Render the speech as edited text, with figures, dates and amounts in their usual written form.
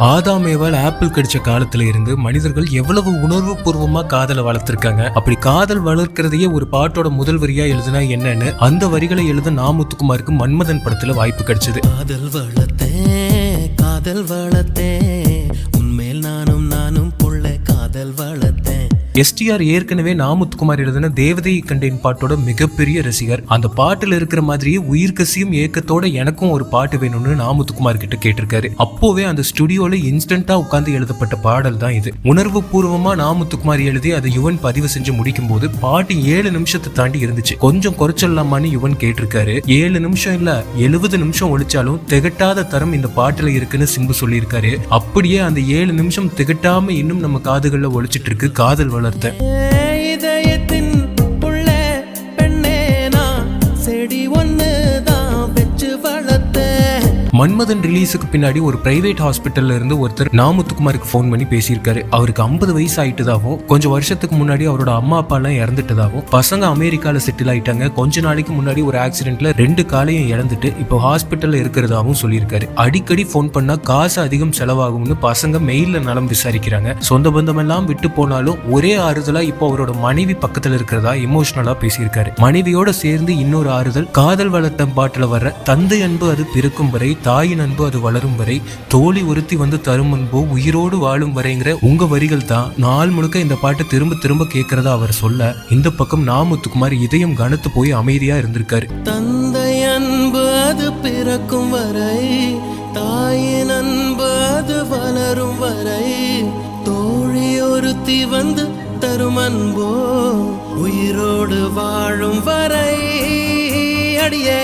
ஆதாமேவால் apple கடிச்ச காலத்துல இருந்து மனிதர்கள் எவ்வளவு உணர்வு பூர்வமா காதலை வளர்த்திருக்காங்க. அப்படி காதல் வளர்க்கிறதையே ஒரு பாட்டோட முதல் வரியா எழுதுனா என்னன்னு அந்த வரிகளை எழுத நா. முத்துக்குமாருக்கு மன்மதன் படத்துல வாய்ப்பு கிடைச்சது. காதல் வளர்த்தேன் உன்மேல் நானும் புள்ள காதல் வளர்த்தேன். எஸ்டிஆர் ஏற்கனவே நா. முத்துக்குமார் எழுதின தேவதையை கண்டேன் பாட்டோட மிகப்பெரிய ரசிகர். அந்த பாட்டுல இருக்கிற மாதிரியே உயிர் கசியும் ஏக்கத்தோட எனக்கும் ஒரு பாட்டு வேணும்னு நா. முத்துக்குமார் கிட்ட கேட்டிருக்காரு. அப்போவே அந்த ஸ்டுடியோல இன்ஸ்டன்டா உட்கார்ந்து எழுதப்பட்ட பாடல் தான் இது. உணர்வு பூர்வமா நா. முத்துக்குமார் எழுதி அதை யுவன் பதிவு செஞ்சு முடிக்கும் போது பாட்டு 7 நிமிஷத்தை தாண்டி இருந்துச்சு. கொஞ்சம் குறைச்சிடலாமான்னு யுவன் கேட்டிருக்காரு. 7 நிமிஷம் இல்ல 70 நிமிஷம் ஒழிச்சாலும் திகட்டாத தரம் இந்த பாட்டுல இருக்குன்னு சிம்பு சொல்லியிருக்காரு. அப்படியே அந்த 7 நிமிஷம் திகட்டாம இன்னும் நம்ம காதுகள்ல ஒழிச்சிட்டு இருக்கு காதல் வளர்த்த. இதயத்தின் புள்ள பெண்ணே நான் செடி ஒன்னு தான் வெச்சு வளர்த்தேன். மன்மதன் ரிலீஸுக்கு பின்னாடி ஒரு பிரைவேட் ஹாஸ்பிட்டல்ல இருந்து ஒருத்தர் நா. முத்துக்குமாருக்கு போன் பண்ணி பேசியிருக்காரு. அவருக்கு 50 வயசு ஆயிட்டதாகவும் கொஞ்சம் வருஷத்துக்கு முன்னாடி அவரோட அம்மா அப்பா எல்லாம் இறந்துட்டதாகவும் பசங்க அமெரிக்கால செட்டில் ஆயிட்டாங்க. கொஞ்ச நாளைக்கு முன்னாடி ஒரு ஆக்சிடென்ட்ல 2 காலையும் இழந்துட்டு இப்போ ஹாஸ்பிட்டல்ல இருக்கிறதாவும் சொல்லியிருக்காரு. அடிக்கடி போன் பண்ணா காசு அதிகம் செலவாகும்னு பசங்க மெயில்ல நலம் விசாரிக்கிறாங்க. சொந்த பந்தம் எல்லாம் விட்டு போனாலும் ஒரே ஆறுதலா இப்போ அவரோட மனைவி பக்கத்துல இருக்கிறதா எமோஷனலா பேசியிருக்காரு. மனைவியோட சேர்ந்து இன்னொரு ஆறுதல் காதல் வளர்த்த பாட்டுல வர்ற தந்தை அன்பு அது பிறக்கும் வரை, தாயின் அன்பு அது வளரும் வரை, தோழி ஒருத்தி வந்து தரும் அன்போ உயிரோடு வாழும் வரைங்கிற உங்க வரிகள் தான் நாள் முழுக்க இந்த பாட்டு திரும்ப திரும்ப கேட்கறதா அவர் சொல்ல, இந்த பக்கம் நா. முத்துக்குமார் இதயம் கனத்து போய் அமைதியா இருந்திருக்காரு. தந்தை அன்பு அது பிறக்கும் வரை, தாயின் அன்பு அது வளரும் வரை, தோழி ஒருத்தி வந்து தரும் அன்போ உயிரோடு வாழும் வரை. அடியே